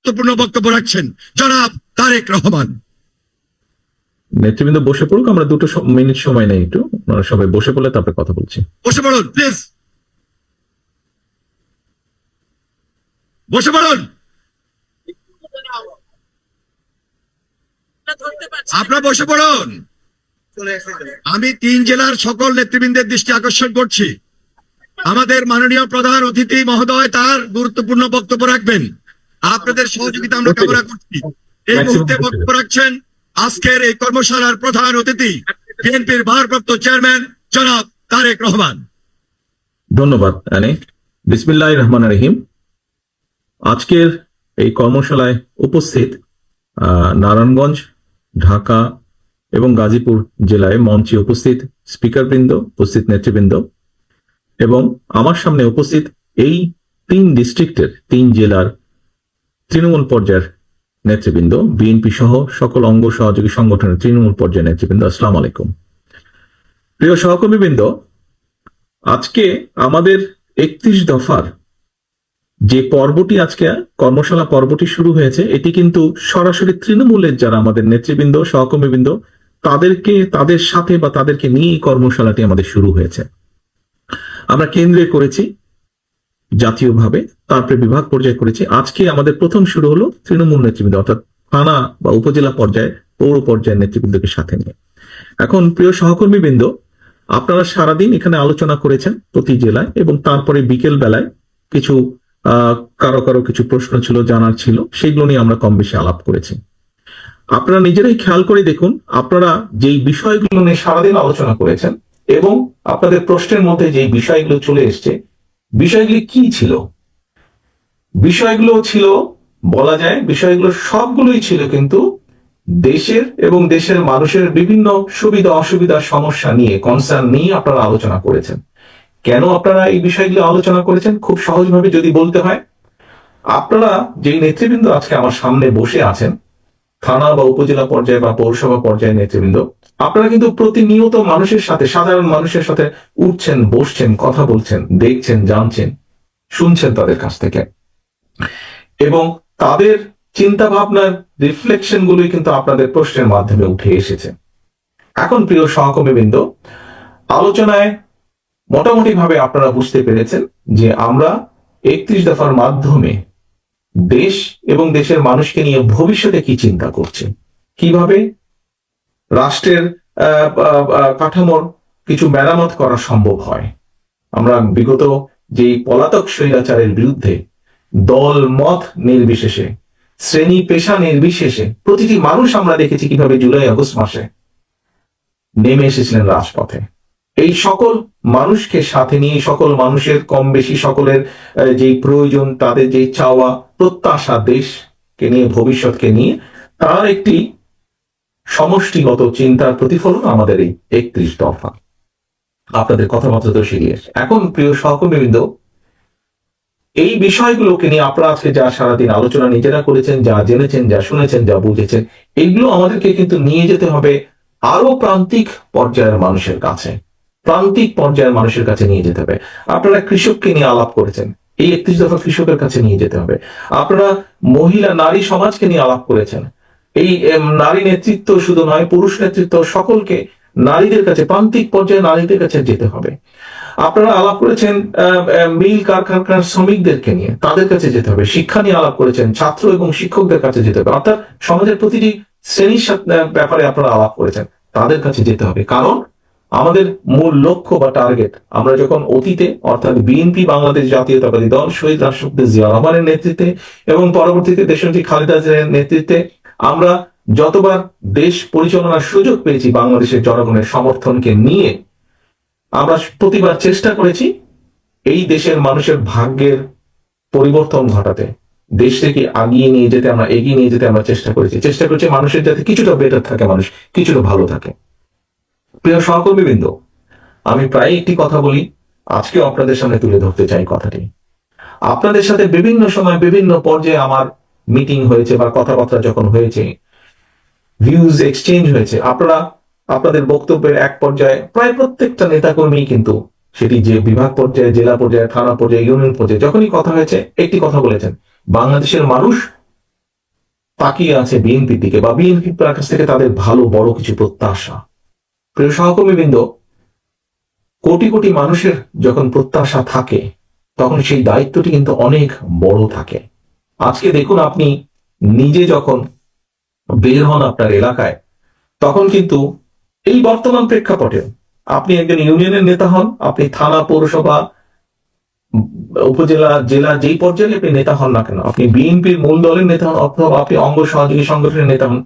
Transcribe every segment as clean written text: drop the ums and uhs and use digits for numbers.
গুরুত্বপূর্ণ বক্তব্য রাখছেন জনাব তারেক রহমান। নেতৃবৃন্দ বসে পড়ুক, আমরা 2 মিনিট সময় নেই, একটু আপনারা সবাই বসে পড়লে তারপরে কথা বলছি। বসে পড়ুন প্লিজ, বসে পড়ুন। আপনারা বসে পড়ুন। আমি 3 জেলার সকল নেতৃবৃন্দের দৃষ্টি আকর্ষণ করছি, আমাদের মাননীয় প্রধান অতিথি মহোদয় তার গুরুত্বপূর্ণ বক্তব্য রাখবেন। আপনাদের সহযোগিতা আমরা কামনা করছি। এই মুহূর্তে বক্তব্য রাখছেন আজকের এই কর্মশালার প্রধান অতিথি বিএনপির ভারপ্রাপ্ত চেয়ারম্যান জনাব তারেক রহমান। ধন্যবাদ আনি। বিসমিল্লাহির রহমানির রহিম। আজকের এই কর্মশালায় উপস্থিত নারায়ণগঞ্জ, ঢাকা এবং গাজীপুর জেলায় মঞ্চে উপস্থিত স্পিকারবৃন্দ, উপস্থিত নেতৃবৃন্দ এবং আমার সামনে উপস্থিত এই 3 ডিস্ট্রিক্টের 3 জেলার তৃণমূল পর্যায়ের নেতৃবৃন্দ, বিএনপি সহ সকল অঙ্গ সহযোগী সংগঠনের তৃণমূল পর্যায়ের নেতৃবৃন্দ, আসসালামু আলাইকুম। প্রিয় সহকর্মীবৃন্দ, আজকে আমাদের 31 দফার যে পর্বটি, আজকে কর্মশালা পর্বটি শুরু হয়েছে, এটি কিন্তু সরাসরি তৃণমূলের যারা আমাদের নেতৃবৃন্দ, সহকর্মীবৃন্দ, তাদের সাথে বা তাদেরকে নিয়ে এই কর্মশালাটি আমাদের শুরু হয়েছে। আমরা কেন্দ্রে করেছি, জাতীয়ভাবে, তারপরে বিভাগ পর্যায়ে করেছি। আজকে আমাদের প্রথম শুরু হলো তৃণমূল নেতৃবৃন্দ, অর্থাৎ থানা বা উপজেলা পর্যায়ে, পৌর পর্যায়ের নেতৃবৃন্দকে সাথে নিয়ে। এখন প্রিয় সহকর্মীবৃন্দ, আপনারা সারাদিন এখানে আলোচনা করেছেন প্রতি জেলায়, এবং তারপরে বিকেল বেলায় কিছু কারো কারো কিছু প্রশ্ন ছিল, জানার ছিল, সেগুলো নিয়ে আমরা কম বেশি আলাপ করেছি। আপনারা নিজেরাই খেয়াল করে দেখুন, আপনারা যেই বিষয়গুলো নিয়ে সারাদিন আলোচনা করেছেন এবং আপনাদের প্রশ্নের মধ্যে যেই বিষয়গুলো চলে এসছে, বিষয়গুলি কি ছিল? বিষয়গুলো ছিল, বলা যায় বিষয়গুলো সবগুলোই ছিল কিন্তু দেশের এবং দেশের মানুষের বিভিন্ন সুবিধা অসুবিধা, সমস্যা নিয়ে, কনসার্ন নিয়ে আপনারা আলোচনা করেছেন। কেন আপনারা এই বিষয়গুলো আলোচনা করেছেন? খুব সহজভাবে যদি বলতে হয়, আপনারা যেই নেতৃবৃন্দ আজকে আমার সামনে বসে আছেন, থানা বা উপজেলা পর্যায়ে বা পৌরসভা পর্যায়ে নেতৃবৃন্দ, আপনারা কিন্তু প্রতিনিয়ত মানুষের সাথে, সাধারণ মানুষের সাথে উঠছেন, বসছেন, কথা বলছেন, দেখছেন, জানছেন, শুনছেন তাদের কাছ থেকে, এবং তাদের চিন্তা ভাবনার রিফ্লেকশন গুলোই কিন্তু আপনাদের প্রশ্নের মাধ্যমে উঠে এসেছে। এখন প্রিয় সহকর্মীবৃন্দ, আলোচনায় মোটামুটি ভাবে আপনারা বুঝতে পেরেছেন যে আমরা 31 দফার মাধ্যমে দেশ এবং দেশের মানুষকে নিয়ে ভবিষ্যতে কি চিন্তা করছে, কিভাবে রাষ্ট্রের কাঠামোর কিছু মেরামত করা সম্ভব হয়। আমরা বিগত যে পলাতক স্বৈরাচারের বিরুদ্ধে দল মত নির্বিশেষে, শ্রেণী পেশা নির্বিশেষে প্রতিটি মানুষ আমরা দেখেছি কিভাবে জুলাই আগস্ট মাসে নেমে এসেছিলেন রাজপথে। এই সকল মানুষকে সাথে নিয়ে, সকল মানুষের কম বেশি সকলের যেই প্রয়োজন, তাদের যেই চাওয়া প্রত্যাশা, দেশকে নিয়ে, ভবিষ্যৎকে নিয়ে, তার একটি সমষ্টিগত চিন্তার প্রতিফলন আমাদের এই 31 দফা। আপনাদের কথাবার্তা তো সিরিয়াস। এখন প্রিয় সহকর্মীবৃন্দ, এই বিষয়গুলোকে নিয়ে আপনারা আজকে যা সারাদিন আলোচনা নিজেরা করেছেন, যা জেনেছেন, যা শুনেছেন, যা বুঝেছেন, এগুলো আমাদেরকে কিন্তু নিয়ে যেতে হবে আরো প্রান্তিক পর্যায়ের মানুষের কাছে, প্রান্তিক পর্যায়ের মানুষের কাছে নিয়ে যেতে হবে। আপনারা কৃষককে নিয়ে আলাপ করেছেন, এই 31 দফা কৃষকের কাছে নিয়ে যেতে হবে। আপনারা মহিলা নারী সমাজকে নিয়ে আলাপ করেছেন, এই নারী নেতৃত্ব শুধু নয়, পুরুষ নেতৃত্ব, সকলকে, নারীদের কাছে, প্রান্তিক পর্যায়ে নারীদের কাছে যেতে হবে। আপনারা আলাপ করেছেন মিল কারখানার শ্রমিকদেরকে নিয়ে, তাদের কাছে যেতে হবে। শিক্ষা নিয়ে আলাপ করেছেন, ছাত্র এবং শিক্ষকদের কাছে যেতে হবে, অর্থাৎ সমাজের প্রতিটি শ্রেণীর ব্যাপারে আপনারা আলাপ করেছেন, তাদের কাছে যেতে হবে। কারণ আমাদের মূল লক্ষ্য বা টার্গেট, আমরা যখন অতীতে, অর্থাৎ বিএনপি বাংলাদেশ জাতীয়তাবাদী দল শহীদ রাষ্ট্রপতি জিয়া রহমানের নেতৃত্বে এবং পরবর্তীতে দেশনেত্রী খালেদা জিয়ার নেতৃত্বে আমরা যতবার দেশ পরিচালনার সুযোগ পেয়েছি, বাংলাদেশের জনগণের সমর্থনকে নিয়ে আমরা প্রতিবার চেষ্টা করেছি এই দেশের মানুষের ভাগ্যের পরিবর্তন ঘটাতে, দেশটাকে এগিয়ে নিয়ে যেতে আমরা চেষ্টা করেছি মানুষের যাতে কিছুটা বেটার থাকে, মানুষ কিছুটা ভালো থাকে। প্রিয় সহকর্মীবৃন্দ, আমি প্রায় একটি কথা বলি, আজকে আপনাদের সামনে তুলে ধরতে চাই কথাটি। আপনাদের সাথে বিভিন্ন সময় বিভিন্ন পর্যায়ে আমার মিটিং হয়েছে বা কথাবার্তা যখন হয়েছে, ভিউজ এক্সচেঞ্জ হয়েছে, আপনারা আপনাদের বক্তব্যের এক পর্যায়ে প্রায় প্রত্যেকটা নেতাকর্মী কিন্তু, সেটি যে বিভাগ পর্যায়ে, জেলা পর্যায়ে, থানা পর্যায়ে, ইউনিয়ন পর্যায়ে, যখনই কথা হয়েছে একটি কথা বলেছেন, বাংলাদেশের মানুষ তাকিয়ে আছে বিএনপির দিকে বা বিএনপির কাছ থেকে তাদের ভালো বড় কিছু প্রত্যাশা। প্রিয় সহকর্মীবৃন্দ, কোটি কোটি মানুষের যখন প্রত্যাশা থাকে তখন সেই দায়িত্বটি কিন্তু অনেক বড় থাকে। আজকে দেখুন, আপনি নিজে যখন বের হন আপনার এলাকায়, তখন কিন্তু এই বর্তমান প্রেক্ষাপটে আপনি একজন ইউনিয়নের নেতা হন, আপনি থানা, পৌরসভা, উপজেলা, জেলা, যেই পর্যায়ে আপনি নেতা হন না কেন, আপনি বিএনপির মূল দলের নেতা হন অথবা আপনি অঙ্গ সহযোগী সংগঠনের নেতা হন,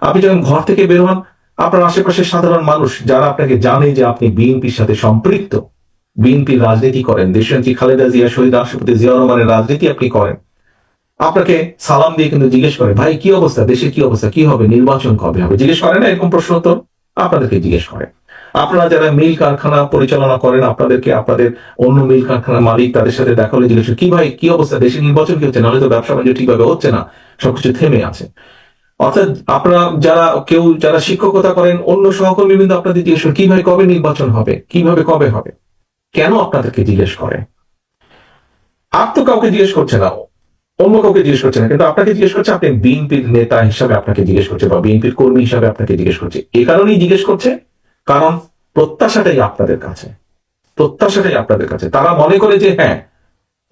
আপনি যখন ঘর থেকে বের হন, আপনার আশেপাশের সাধারণ মানুষ যারা আপনাকে জানে যে আপনি বিএনপির সাথে সম্পৃক্ত, বিএনপির রাজনীতি করেন, দেশনেত্রী খালেদা জিয়া, শহীদ রাষ্ট্রপতি জিয়াউর রহমানের রাজনীতি আপনি করেন, আপনাকে সালাম দিয়ে কিন্তু জিজ্ঞেস করে, ভাই কি অবস্থা, দেশের কি অবস্থা, কি হবে, নির্বাচন কবে হবে, জিজ্ঞেস করে না? এরকম প্রশ্ন তো আপনাদেরকে জিজ্ঞেস করে। আপনারা যারা মিল কারখানা পরিচালনা করেন, আপনাদেরকে আপনাদের অন্য মিল কারখানার মালিক তাদের সাথে দেখা হলে জিজ্ঞেস করে, কি ভাই কি অবস্থা, দেশের নির্বাচন কি হচ্ছে, নাহলে তো ব্যবসা বাণিজ্য ঠিকভাবে হচ্ছে না, সবকিছু থেমে আছে। অর্থাৎ আপনারা যারা শিক্ষকতা করেন, অন্য সহকর্মী কিন্তু আপনাদের জিজ্ঞেস করে, কি ভাই কবে নির্বাচন হবে, কিভাবে কবে হবে। কেন আপনাদেরকে জিজ্ঞেস করে? আর তো কাউকে জিজ্ঞেস করছে না, অন্য কাউকে জিজ্ঞেস করছে না, কিন্তু আপনাকে জিজ্ঞেস করছে, আপনি বিএনপির নেতা হিসাবে আপনাকে জিজ্ঞেস করছে বা বিএনপির কর্মী হিসাবে আপনাকে জিজ্ঞেস করছে। এই কারণেই জিজ্ঞেস করছে কারণ প্রত্যাশাটাই আপনাদের কাছে, প্রত্যাশাটাই আপনাদের কাছে। তারা মনে করে যে হ্যাঁ,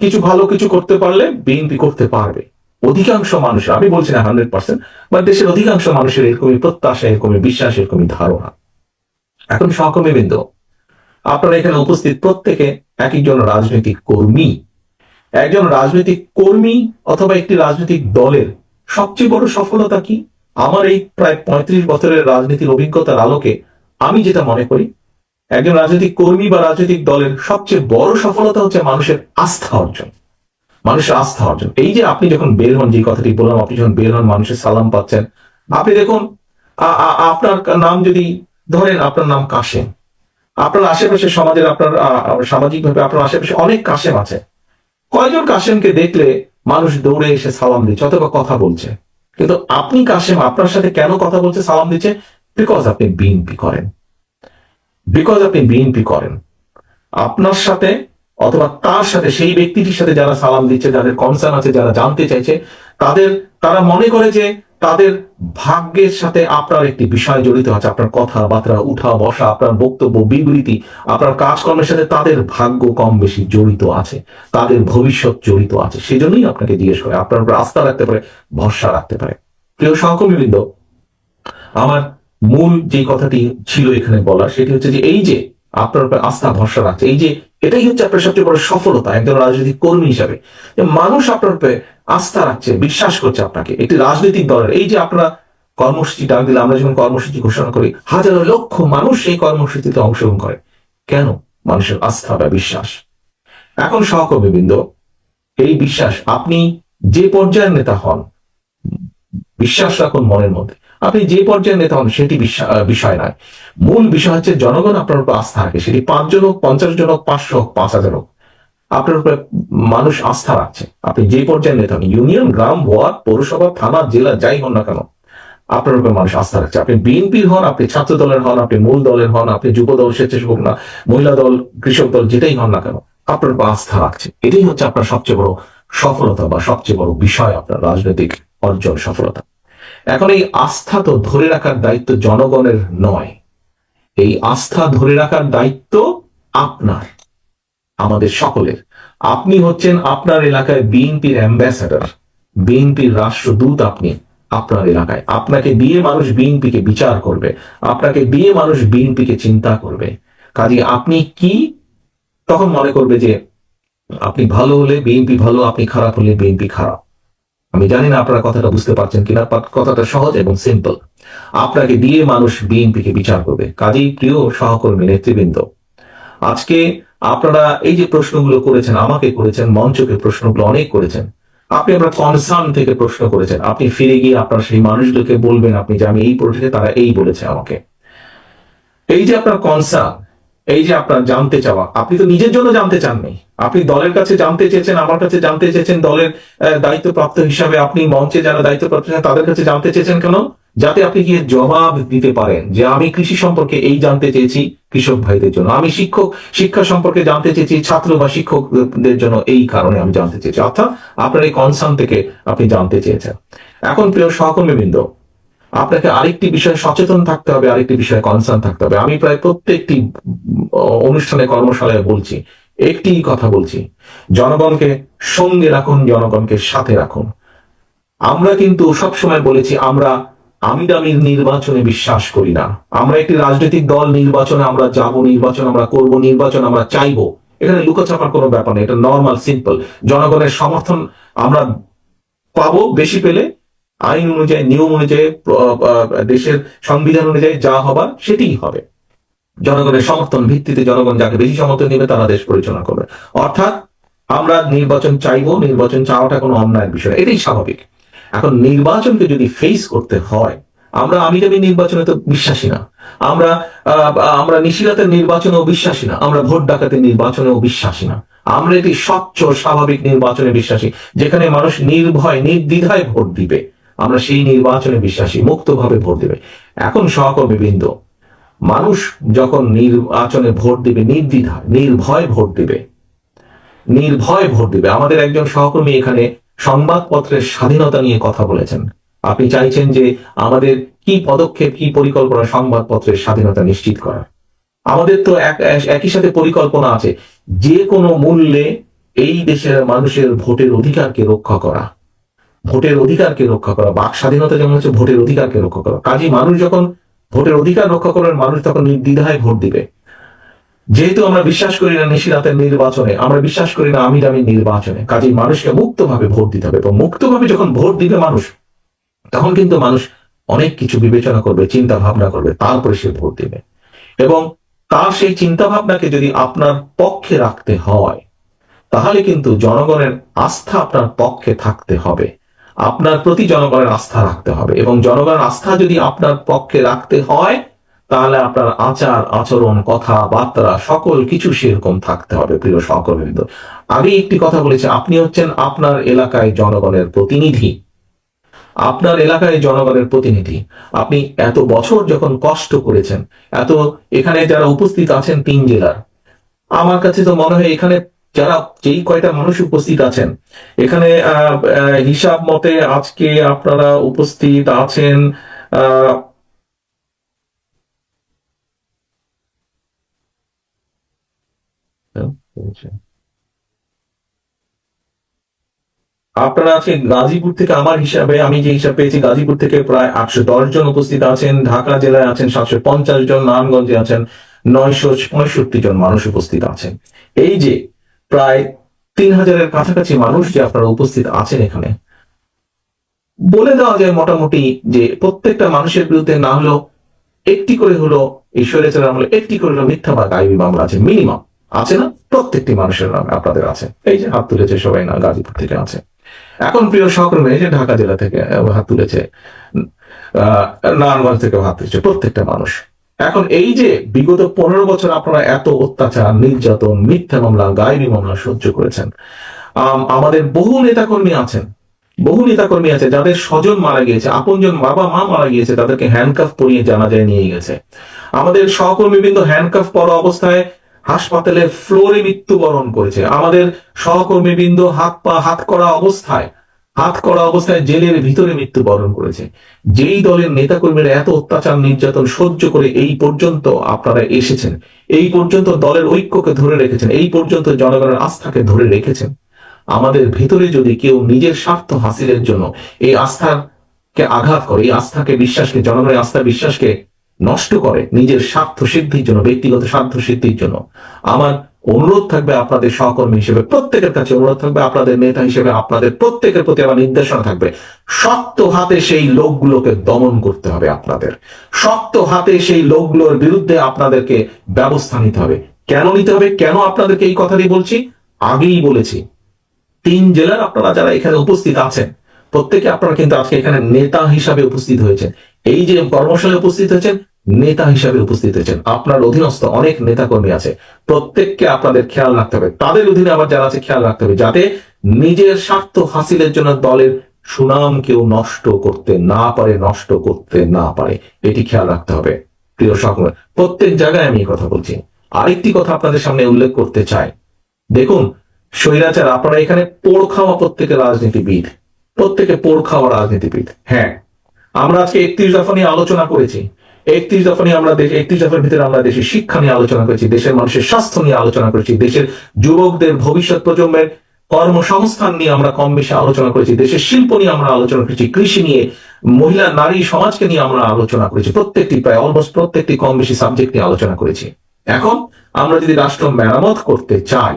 কিছু ভালো কিছু করতে পারলে বিএনপি করতে পারবে। অধিকাংশ মানুষের, আমি বলছি না 100%, বা দেশের অধিকাংশ মানুষের এরকমই প্রত্যাশা, এরকমই বিশ্বাস, এরকমই ধারণা। এখন সহকর্মীবৃন্দ, আপনারা এখানে উপস্থিত প্রত্যেকে এক একজন রাজনৈতিক কর্মী। একজন রাজনৈতিক কর্মী অথবা একটি রাজনৈতিক দলের সবচেয়ে বড় সফলতা কি? আমার এই প্রায় 35 বছরের রাজনীতির অভিজ্ঞতার আলোকে আমি যেটা মনে করি, একজন রাজনৈতিক কর্মী বা রাজনৈতিক দলের সবচেয়ে বড় সফলতা হচ্ছে মানুষের আস্থা অর্জন। মানুষের আস্থা অর্জন। এই যে আপনি যখন বের হন, যে কথাটি বললাম, আপনি যখন বের হন মানুষের সালাম পাচ্ছেন, আপনি দেখুন আপনার নাম যদি ধরেন, আপনার নাম কাশেম, আপনার আশেপাশে সমাজের, আপনার সামাজিকভাবে আপনার আশেপাশে অনেক কাশেম আছে। কয়জন কাশেমকে দেখলে মানুষ দৌড়ে এসে সালাম দিচ্ছে অথবা কথা বলছে, কিন্তু আপনি কাশেম, আপনার সাথে কেন কথা বলছে, সালাম দিচ্ছে? বিকজ আপনি বিএনপি করেন, বিকজ আপনি বিএনপি করেন। আপনার সাথে অথবা তার সাথে, সেই ব্যক্তিটির সাথে যারা সালাম দিচ্ছে, যাদের কনসার্ন আছে, যারা জানতে চাইছে, তারা মনে করে যে তাদের ভাগ্যের সাথে আপনার একটি বিষয় জড়িত আছে, আপনার কথাবার্তা, উঠা বসা, আপনার বক্তব্য, বিবৃতি, আপনার কাজকর্মের সাথে তাদের ভাগ্য কম বেশি জড়িত আছে, তাদের ভবিষ্যৎ জড়িত আছে। সেজন্যই আপনাকে জিজ্ঞেস করে, আপনার উপর আস্থা রাখতে পারে, ভরসা রাখতে পারে। প্রিয় সহকর্মীবৃন্দ, আমার মূল যে কথাটি ছিল এখানে বলা, সেটি হচ্ছে যে এই যে আপনার উপর আস্থা ভরসা রাখছে, এই যে এটাই হচ্ছে আপনার সবচেয়ে বড় সফলতা একজন রাজনৈতিক কর্মী হিসাবে, যে মানুষ আপনার উপরে আস্থা রাখছে, বিশ্বাস করছে আপনাকে। একটি রাজনৈতিক দলের এই যে আপনারা কর্মসূচি ডাক দিলে, আমরা যখন কর্মসূচি ঘোষণা করি, হাজারো লক্ষ মানুষ এই কর্মসূচিতে অংশগ্রহণ করে। কেন? মানুষের আস্থা বা বিশ্বাস। এখন সহকর্মীবৃন্দ, এই বিশ্বাস, আপনি যে পর্যায়ের নেতা হন, বিশ্বাস রাখুন মনের মধ্যে, আপনি যে পর্যায়ের নেতা হন সেটি বিষয় নয়। মূল বিষয় হচ্ছে জনগণ আপনার উপর আস্থা রাখে, সেটি 5 জন হোক, 50 জন হোক, 500 হোক, 5000 হোক, আপনার উপরে মানুষ আস্থা রাখছে। আপনি যে পর্যায়ের নেতা হন, ইউনিয়ন, গ্রাম, ওয়ার্ড, পৌরসভা, থানা, জেলা, যাই হন না কেন, আপনার উপরে মানুষ আস্থা রাখছে। আপনি বিএনপির হন, আপনি ছাত্র দলের হন, আপনি মূল দলের হন, আপনি যুব দল, স্বেচ্ছাসেবক না, মহিলা দল, কৃষক দল, যেটাই হন না কেন, আপনার উপর আস্থা রাখছে। এটাই হচ্ছে আপনার সবচেয়ে বড় সফলতা বা সবচেয়ে বড় বিষয়, আপনার রাজনৈতিক অর্জন, সফলতা। এখন এই আস্থা তো ধরে রাখার দায়িত্ব জনগণের নয়, এই আস্থা ধরে রাখার দায়িত্ব আপনার, আমাদের সকলের। আপনি হচ্ছেন আপনার এলাকায় বিএনপির অ্যাম্বাসেডর, বিএনপির রাষ্ট্রদূত। আপনি আপনার এলাকায়, আপনাকে দিয়ে মানুষ বিএনপিকে বিচার করবে, আপনাকে দিয়ে মানুষ বিএনপিকে চিন্তা করবে। কাজে আপনি কি তখন মনে করবে যে আপনি ভালো হলে বিএনপি ভালো, আপনি খারাপ হলে বিএনপি খারাপ। আমি জানি না আপনারা কথাটা বুঝতে পারছেন কিনা, কথাটা সহজ এবং সিম্পল। আপনাকে দিয়ে মানুষ বিএনপিকে বিচার করবে। কাজেই প্রিয় সহকর্মী নেতৃবৃন্দ, আজকে আপনারা এই যে প্রশ্নগুলো করেছেন, আমাকে করেছেন, মঞ্চকে প্রশ্নগুলো অনেক করেছেন, আপনি আপনার কনসার্ন থেকে প্রশ্ন করেছেন, আপনি ফিরে গিয়ে আপনার সেই মানুষগুলোকে বলবেন, আপনি যে আমি এই পড়েছি, তারা এই বলেছে আমাকে। এই যে আপনার কনসার্ন, এই যে আপনার জানতে চাওয়া, আপনি তো নিজের জন্য জানতে চাননি, আপনি দলের কাছে জানতে চেয়েছেন, আমার কাছে জানতে চেয়েছেন, দলের দায়িত্বপ্রাপ্ত হিসাবে আপনি মঞ্চে যারা দায়িত্বপ্রাপ্ত তাদের কাছে জানতে চেয়েছেন। কেন? যাতে আপনি গিয়ে জবাব দিতে পারেন যে আমি কৃষি সম্পর্কে এই জানতে চেয়েছি কৃষক ভাইদের জন্য, আমি শিক্ষা সম্পর্কে জানতে চেয়েছি ছাত্র বা শিক্ষকদের জন্য, এই কারণে আমি জানতে চেয়েছি। অর্থাৎ আপনার এই কনসার্ন থেকে আপনি জানতে চেয়েছেন। এখন প্রিয় সহকর্মীবৃন্দ, আপনাকে আরেকটি বিষয়ে সচেতন থাকতে হবে, আরেকটি বিষয়ে কনসার্ন থাকতে হবে। আমি প্রায় প্রত্যেকটি অনুষ্ঠানে, কর্মশালায় বলছি, একটি কথা বলছি, জনগণকে সঙ্গে রাখুন, জনগণকে সাথে রাখুন। আমরা কিন্তু সবসময় বলেছি আমরা আমি দামির নির্বাচনে বিশ্বাস করি না। আমরা একটি রাজনৈতিক দল নির্বাচনে আমরা যাব, নির্বাচন আমরা করব, নির্বাচন আমরা চাইবো, এখানে লুকোচাপার কোনো ব্যাপার নেই, এটা নর্মাল সিম্পল। জনগণের সমর্থন আমরা পাবো, বেশি পেলে আইন অনুযায়ী, নিয়ম অনুযায়ী, দেশের সংবিধান অনুযায়ী যা হবার সেটিই হবে। জনগণের সমর্থন ভিত্তিতে জনগণ যাকে বেশি সমর্থন দিবে তারা দেশ পরিচালনা করবে। অর্থাৎ আমরা নির্বাচন চাইবো, নির্বাচন চাওয়াটা কোনো অন্যায় বিষয় না, এটাই স্বাভাবিক। এখন নির্বাচনকে যদি ফেস করতে হয়, আমরা আমি নির্বাচনে তো বিশ্বাসী না, আমরা আমরা নিশিরাতের নির্বাচনেও বিশ্বাসী না, আমরা ভোট ডাকাতের নির্বাচনেও বিশ্বাসী না। আমরা একটি স্বচ্ছ স্বাভাবিক নির্বাচনে বিশ্বাসী, যেখানে মানুষ নির্ভয় নির্দ্বিধায় ভোট দিবে। আমরা সেই নির্বাচনে বিশ্বাসী, মুক্তভাবে ভোট দিবে। এখন সহকর্মীবৃন্দ, মানুষ যখন নির্বাচনে ভোট দিবে নির্দ্বিধায় নির্ভয় ভোট দিবে, নির্ভয় ভোট দিবে। আমাদের একজন সহকর্মী এখানে সংবাদপত্রের স্বাধীনতা নিয়ে কথা বলেছেন। আপনি চাইছেন যে আমাদের কি পদক্ষেপ, কি পরিকল্পনা সংবাদপত্রের স্বাধীনতা নিশ্চিত করা। আমাদের তো একই সাথে পরিকল্পনা আছে যে কোনো মূল্যে এই দেশের মানুষের ভোটের অধিকারকে রক্ষা করা, ভোটের অধিকারকে রক্ষা করা। বাক স্বাধীনতা যেমন হচ্ছে ভোটের অধিকারকে রক্ষা করা। কাজী মানুষ যখন ভোটের অধিকার রক্ষা করবেন, মানুষ তখন নির্দ্বিধায় ভোট দিবে। যেহেতু আমরা বিশ্বাস করি না নিশিরাতের নির্বাচনে, আমরা বিশ্বাস করি না আমি দামি নির্বাচনে, কাজেই মানুষকে মুক্তভাবে ভোট দিতে হবে। এবং মুক্তভাবে যখন ভোট দিবে মানুষ, তখন কিন্তু মানুষ অনেক কিছু বিবেচনা করবে, চিন্তা ভাবনা করবে, তারপরে সে ভোট দিবে। এবং তার সেই চিন্তা ভাবনাকে যদি আপনার পক্ষে রাখতে হয়, তাহলে কিন্তু জনগণের আস্থা আপনার পক্ষে থাকতে হবে, আপনার প্রতি জনগণের আস্থা রাখতে হবে। এবং জনগণের আস্থা যদি আপনার পক্ষে রাখতে হয়, তাহলে আপনার আচার আচরণ, কথাবার্তা সকল কিছু সেরকম থাকতে হবে। প্রিয় সহকর্মীবৃন্দ, আমি একটি কথা বলেছি, আপনি হচ্ছেন আপনার এলাকায় জনগণের প্রতিনিধি, আপনার এলাকায় জনগণের প্রতিনিধি। আপনি এত বছর যখন কষ্ট করেছেন, এত এখানে যারা উপস্থিত আছেন 3 জেলার, আমার কাছে তো মনে হয় এখানে যারা যেই কয়টা মানুষ উপস্থিত আছেন, এখানে হিসাব মতে আজকে আপনারা উপস্থিত আছেন আপনারা আজকে গাজীপুর থেকে, আমার হিসাবে আমি যে হিসাব পেয়েছি, গাজীপুর থেকে প্রায় 810 জন উপস্থিত আছেন, ঢাকা জেলায় আছেন 750 জন, নারায়ণগঞ্জে আছেন 965 জন মানুষ উপস্থিত আছেন। এই যে প্রায় 3000-এর কাছাকাছি মানুষ যে আপনারা উপস্থিত আছেন এখানে, বলে দেওয়া যায় মোটামুটি যে প্রত্যেকটা মানুষের বিরুদ্ধে না হলেও একটি করে হলো এই স্বৈরাচার আমলে একটি করে হলো মিথ্যা বা গায়েবী মামলা আছে, মিনিমাম আছে না? প্রত্যেকটি মানুষের নামে আপনাদের আছে। এই যে হাত তুলেছে সবাই, না গাজীপুর থেকে আছে। এখন প্রিয় সহকর্মী, এই যে ঢাকা জেলা থেকে হাত তুলেছে, নারায়ণগঞ্জ থেকে হাত তুলেছে, প্রত্যেকটা মানুষ। এখন এই যে বিগত 15 বছর আপনারা এত অত্যাচার, নির্যাতন, মিথ্যা মামলা, গায়েবী মামলা সহ্য করেছেন। আমাদের বহু নেতাকর্মী আছেন, বহু নেতাকর্মী আছে যাদের স্বজন মারা গিয়েছে, আপনজন বাবা মা মারা গিয়েছে, তাদেরকে হ্যান্ডকাফ পরিয়ে জানাজায় নিয়ে গেছে। আমাদের সহকর্মীবৃন্দ হ্যান্ডকাফ পরা অবস্থায় হাসপাতালের ফ্লোরে মৃত্যুবরণ করেছে। আমাদের সহকর্মীবৃন্দ হাত করা অবস্থায় জেলের ভিতরে মৃত্যুবরণ করেছে। যেই দলের নেতাকর্মীরা এত অত্যাচার নির্যাতন সহ্য করে এই পর্যন্ত আপনারা এসেছেন, এই পর্যন্ত দলের ঐক্যকে ধরে রেখেছেন, এই পর্যন্ত জনগণের আস্থাকে ধরে রেখেছেন, আমাদের ভিতরে যদি কেউ নিজের স্বার্থ হাসিলের জন্য এই আস্থাকে আঘাত করে, এই আস্থাকে, বিশ্বাসকে, জনগণের আস্থা বিশ্বাসকে নষ্ট করে নিজের স্বার্থ সিদ্ধির জন্য, ব্যক্তিগত স্বার্থ সিদ্ধির জন্য, আমার অনুরোধ থাকবে আপনাদের সহকর্মী হিসেবে প্রত্যেকের কাছে, অনুরোধ থাকবে আপনাদের নেতা হিসেবে, আপনাদের প্রত্যেকের প্রতি আমার নির্দেশনা থাকবে, শক্ত হাতে সেই লোকগুলোকে দমন করতে হবে। আপনাদের শক্ত হাতে সেই লোকগুলোর বিরুদ্ধে আপনাদেরকে ব্যবস্থা নিতে হবে। কেন নিতে হবে, কেন আপনাদেরকে এই কথাটি বলছি? আগেই বলেছি, 3 জেলার আপনারা যারা এখানে উপস্থিত আছেন, প্রত্যেকে আপনারা কিন্তু আজকে এখানে নেতা হিসাবে উপস্থিত হয়েছেন। এই যে কর্মশালায় উপস্থিত হয়েছেন, নেতা হিসাবে উপস্থিত হয়েছেন। আপনার অধীনস্থ অনেক নেতা কর্মী আছে, প্রত্যেককে আপনাদের খেয়াল রাখতে হবে। তাদের অধীনে আবার যারা আছে খেয়াল রাখতে হবে, যাতে নিজের স্বার্থ হাসিলের জন্য দলের সুনাম কেউ নষ্ট করতে না পারে, নষ্ট করতে না পারে, এটি খেয়াল রাখতে হবে। প্রিয় সহকর্মী, প্রত্যেক জায়গায় আমি এই কথা বলছি। আরেকটি কথা আপনাদের সামনে উল্লেখ করতে চাই, দেখুন স্বৈরাচার, আপনারা এখানে পোড় খাওয়া প্রত্যেকের রাজনীতিবিদ, প্রত্যেকে পোড় খাওয়া রাজনীতিবিদ। হ্যাঁ, আমরা আজকে 31 দফা নিয়ে আলোচনা করেছি। 31 দফা নিয়ে আমরা 31 দফার ভিতরে আমরা দেশের শিক্ষা নিয়ে আলোচনা করেছি, দেশের মানুষের স্বাস্থ্য নিয়ে আলোচনা করেছি, দেশের যুবকদের ভবিষ্যৎ প্রজন্মের কর্মসংস্থান নিয়ে আমরা কম বেশি আলোচনা করেছি, দেশের শিল্প নিয়ে আমরা আলোচনা করেছি, কৃষি নিয়ে, মহিলা নারী সমাজকে নিয়ে আমরা আলোচনা করেছি। প্রত্যেকটি প্রায় অলমোস্ট প্রত্যেকটি কম বেশি সাবজেক্ট নিয়ে আলোচনা করেছি। এখন আমরা যদি রাষ্ট্র মেরামত করতে চাই,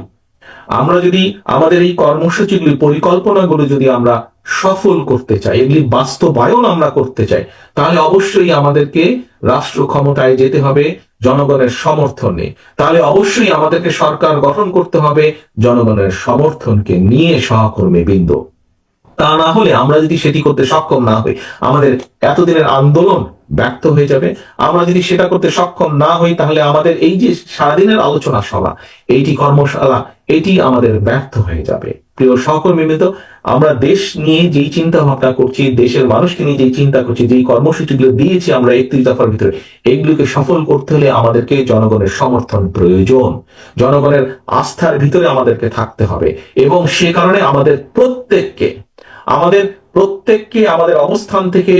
আমরা যদি আমাদের এই কর্মসূচিগুলি পরিকল্পনাগুলো যদি আমরা সফল করতে চাই, এগুলি বাস্তবায়ন আমরা করতে চাই, তাহলে অবশ্যই আমাদেরকে রাষ্ট্র ক্ষমতায় যেতে হবে জনগণের সমর্থনে। তাহলে অবশ্যই আমাদেরকে সরকার গঠন করতে হবে জনগণের সমর্থনকে নিয়ে, সহকর্মী বৃন্দ। তা না হলে আমরা যদি সেটি করতে সক্ষম না হই, আমাদের এতদিনের আন্দোলন ব্যর্থ হয়ে যাবে। আমরা যদি সেটা করতে সক্ষম না হই, তাহলে আমাদের এই যে সারাদিনের আলোচনা সভা, এইটি কর্মশালা, এটি আমাদের ব্যর্থ হয়ে যাবে। প্রিয় সহকর্মীবৃন্দ, আমরা দেশ নিয়ে যেই চিন্তা ভাবনা করছি, দেশের মানুষকে নিয়ে যেই চিন্তা করছি, যেই কর্মসূচিগুলো দিয়েছি আমরা 31 দফার ভিতরে, এইগুলোকে সফল করতে হলে আমাদেরকে জনগণের সমর্থন প্রয়োজন, জনগণের আস্থার ভিতরে আমাদেরকে থাকতে হবে। এবং সে কারণে আমাদের প্রত্যেককে আমাদের অবস্থান থেকে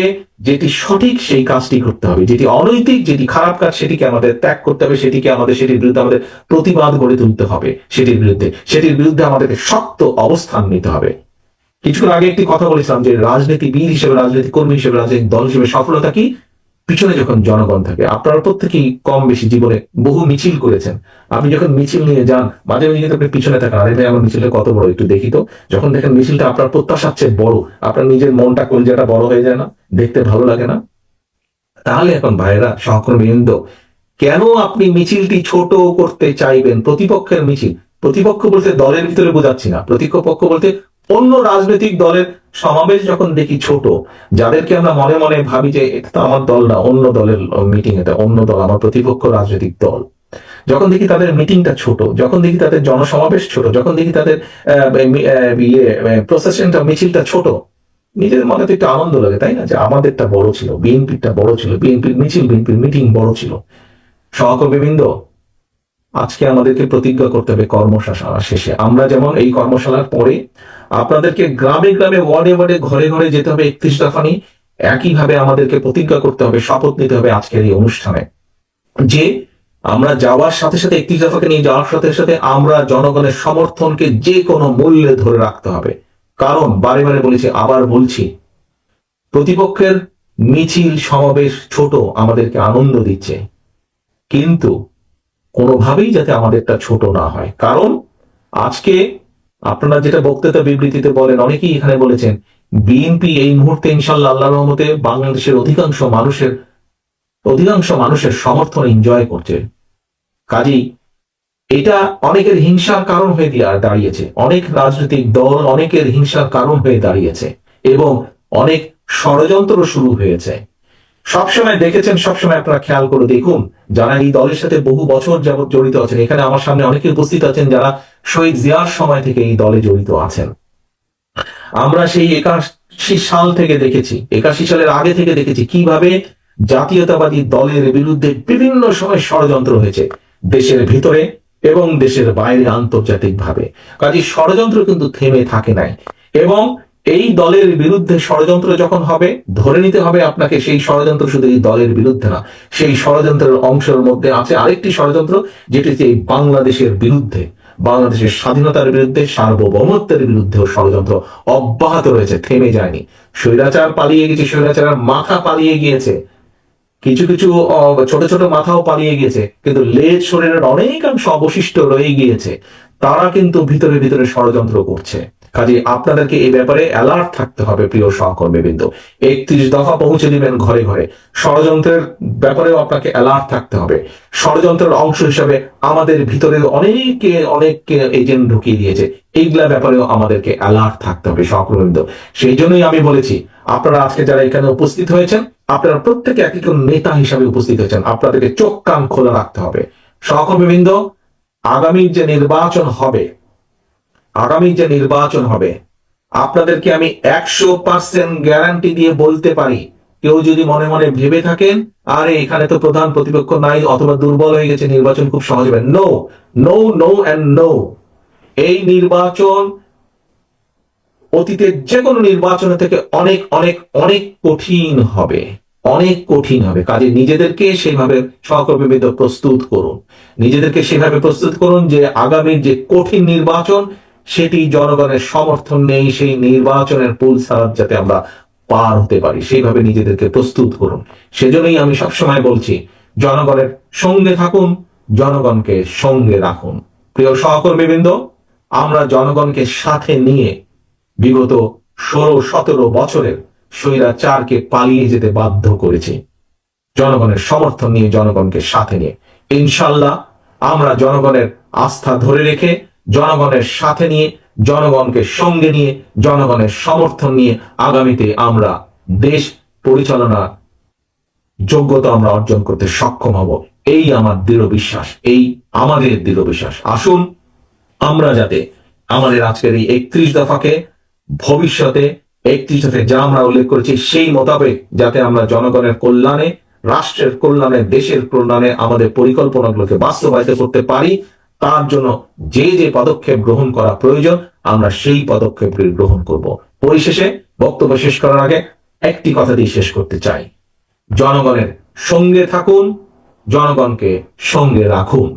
যেটি সঠিক সেই কাজটি করতে হবে, যেটি অনৈতিক, যেটি খারাপ কাজ, সেটিকে আমাদের ত্যাগ করতে হবে, সেটির বিরুদ্ধে আমাদের প্রতিবাদ গড়ে তুলতে হবে, সেটির বিরুদ্ধে আমাদেরকে শক্ত অবস্থান নিতে হবে। কিছুক্ষণ আগে একটি কথা বলেছিলাম যে রাজনীতিবিদ হিসেবে, রাজনৈতিক কর্মী হিসেবে, রাজনৈতিক দল হিসেবে সফলতা কি? পিছনে যখন জনগণ থাকে। আপনারা প্রত্যেকেই কম বেশি জীবনে বহু মিছিল করেছেন। আপনি যখন মিছিল নিয়ে যান, মাঝে মাঝে কিন্তু আপনি পিছনে থাকেন, আরে ভাই আমার মিছিলটা কত বড়, একটু দেখি তো। যখন দেখেন মিছিলটা আপনার প্রত্যাশার চেয়ে বড়, আপনার নিজের মনটা, কলজাটা বড় হয়ে যায় না? দেখতে ভালো লাগে না? তাহলে এখন ভাইরা, সহকর্মীবৃন্দ, কেন আপনি মিছিলটি ছোট করতে চাইবেন? প্রতিপক্ষের মিছিল, প্রতিপক্ষ বলতে দলের ভিতরে বোঝাচ্ছি না, প্রতিপক্ষ বলতে অন্য রাজনৈতিক দলের সমাবেশ যখন দেখি ছোট, যাদেরকে আমরা মনে মনে ভাবি যে এটা তো আমার দল না, অন্য দলের মিটিং, এটা অন্য দল, আমার প্রতিপক্ষ রাজনৈতিক দল, যখন দেখি তাদের মিটিংটা ছোট, যখন দেখি তাদের জনসমাবেশ ছোট, যখন দেখি তাদের প্রসেশনটা, মিছিলটা ছোট, নিজের মনে তো একটু আনন্দ লাগে, তাই না? যে আমাদেরটা বড় ছিল, বিএনপিটা বড় ছিল, বিএনপির মিছিল, বিএনপির মিটিং বড় ছিল। সহকর্মীবৃন্দ, আজকে আমাদেরকে প্রতিজ্ঞা করতে হবে কর্মশালা শেষে, আমরা যেমন এই কর্মশালার পরে আপনাদেরকে গ্রামে গ্রামে, ওয়ার্ডে ওয়ার্ডে, ঘরে ঘরে যেতে হবে 31 দফা নিয়ে, একইভাবে আমাদেরকে প্রতিজ্ঞা করতে হবে, শপথ নিতে হবে আজকের এই অনুষ্ঠানে, যে আমরা যাওয়ার সাথে সাথে, 31 দফাকে নিয়ে যাওয়ার সাথে সাথে আমরা জনগণের সমর্থনকে যে কোনো মূল্যে ধরে রাখতে হবে। কারণ বারে বারে বলেছি, আবার বলছি, প্রতিপক্ষের মিছিল সমাবেশ ছোট, আমাদেরকে আনন্দ দিচ্ছে, কিন্তু কোনোভাবেই যাতে আমাদেরটা ছোট না হয়। কারণ আজকে আপনারা যেটা বক্তৃতা বিবৃতিতে বলেন, অনেকেই এখানে বলেছেন, বিএনপি এই মুহূর্তে ইনশাল্লাহ আল্লাহর রহমতে বাংলাদেশের অধিকাংশ মানুষের সমর্থন এনজয় করছে। কাজেই এটা অনেকের হিংসার কারণ হয়ে দাঁড়িয়েছে, অনেক রাজনৈতিক দল অনেকের হিংসার কারণ হয়ে দাঁড়িয়েছে, এবং অনেক ষড়যন্ত্র শুরু হয়েছে। সবসময় দেখেছেন, সবসময় আপনারা খেয়াল করে দেখুন, যারা এই দলের সাথে বহু বছর যাবৎ জড়িত আছেন, এখানে আমার সামনে অনেকে উপস্থিত আছেন যারা শহীদ জিয়ার সময় থেকে এই দলে জড়িত আছেন। আমরা সেই 81 সাল থেকে দেখেছি, 81 সালের আগে থেকে দেখেছি কিভাবে জাতীয়তাবাদী দলের বিরুদ্ধে বিভিন্ন সময় ষড়যন্ত্র হয়েছে, দেশের ভিতরে এবং দেশের বাইরে, আন্তর্জাতিক ভাবে। কাজে ষড়যন্ত্র কিন্তু থেমে থাকে নাই। এবং এই দলের বিরুদ্ধে ষড়যন্ত্র যখন হবে, ধরে নিতে হবে আপনাকে সেই ষড়যন্ত্র শুধু এই দলের বিরুদ্ধে না, সেই ষড়যন্ত্রের অংশের মধ্যে আছে আরেকটি ষড়যন্ত্র, যেটি এই বাংলাদেশের বিরুদ্ধে, বাংলাদেশের স্বাধীনতার বিরুদ্ধে, সার্বভৌমত্বের বিরুদ্ধেও ষড়যন্ত্র অব্যাহত রয়েছে, থেমে যায়নি। স্বৈরাচার পালিয়ে গেছে, স্বৈরাচারের মাথা পালিয়ে গিয়েছে, কিছু কিছু ছোট ছোট মাথাও পালিয়ে গিয়েছে, কিন্তু লেজ শরীরের অনেকাংশ অবশিষ্ট রয়ে গিয়েছে, তারা কিন্তু ভিতরে ভিতরে ষড়যন্ত্র করছে। কাজে আপনাদেরকে এই ব্যাপারে অ্যালার্ট থাকতে হবে প্রিয় সহকর্মীবৃন্দ। 31 দফা পৌঁছে দিবেন ঘরে ঘরে, ষড়যন্ত্রের ব্যাপারেও আপনাকে অ্যালার্ট থাকতে হবে। ষড়যন্ত্রের অংশ হিসাবে আমাদের ভিতরে অনেকে এজেন্ট ঢুকিয়ে দিয়েছে, এইগুলা ব্যাপারেও আমাদেরকে অ্যালার্ট থাকতে হবে সহকর্মীবৃন্দ। সেই জন্যই আমি বলেছি, আপনারা আজকে যারা এখানে উপস্থিত হয়েছেন, আপনারা প্রত্যেকে এক একজন নেতা হিসাবে উপস্থিত হয়েছেন, আপনাদেরকে চোখ কান খোলা রাখতে হবে। সহকর্মীবৃন্দ, আগামী যে নির্বাচন হবে, আপনাদেরকে আমি 100% গ্যারান্টি দিয়ে বলতে পারি, কেউ যদি মনে মনে ভেবে থাকেন আরে এখানে তো প্রধান প্রতিপক্ষ নাই অথবা দুর্বল হয়ে গেছে, নির্বাচন খুব সহজ হবে, no no no and no. এই নির্বাচন অতীতের যে কোনো নির্বাচন থেকে অনেক অনেক অনেক কঠিন হবে, অনেক কঠিন হবে। কাজে নিজেদেরকে সেইভাবে সহকর্মীবৃন্দ প্রস্তুত করুন, নিজেদেরকে সেভাবে প্রস্তুত করুন যে আগামীর যে কঠিন নির্বাচন সেটি জনগণের সমর্থন নেই, সেই নির্বাচনের পুল সারাত যাতে আমরা পার হতে পারি সেইভাবে নিজেদেরকে প্রস্তুত করুন। সেজন্যই আমি সবসময় বলছি, জনগণের সঙ্গে থাকুন, জনগণকে সঙ্গে রাখুন। প্রিয় সহকর্মীবৃন্দ, আমরা জনগণকে সাথে নিয়ে বিগত 16-17 বছরের স্বৈরাচারকে পালিয়ে যেতে বাধ্য করেছি। জনগণের সমর্থন নিয়ে, জনগণকে সাথে নিয়ে ইনশাল্লাহ আমরা জনগণের আস্থা ধরে রেখে, জনগণের সাথে নিয়ে, জনগণকে সঙ্গে নিয়ে, জনগণের সমর্থন নিয়ে আগামীতে আমরা দেশ পরিচালনা যোগ্যতা আমরা অর্জন করতে সক্ষম হব। এই আমার দৃঢ় বিশ্বাস, এই আমাদের দৃঢ় বিশ্বাস। আসুন আমরা যাতে আমাদের আজকের এই 31 দফাকে ভবিষ্যতে 31 দফায় যা আমরা উল্লেখ করেছি সেই মোতাবেক যাতে আমরা জনগণের কল্যাণে, রাষ্ট্রের কল্যাণে, দেশের কল্যাণে আমাদের পরিকল্পনাগুলোকে বাস্তবায়িত করতে পারি, তার জন্য যে যে পদক্ষেপ গ্রহণ করা প্রয়োজন আমরা সেই পদক্ষেপগুলি গ্রহণ করব। পরিশেষে বক্তব্য শেষ করার আগে একটি কথা দিয়ে শেষ করতে চাই, জনগণের সঙ্গে থাকুন, জনগণকে সঙ্গে রাখুন।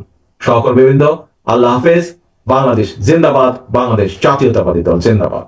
সহকর্মীবৃন্দ, আল্লাহ হাফেজ। বাংলাদেশ জিন্দাবাদ, বাংলাদেশ জাতীয়তাবাদী দল জিন্দাবাদ।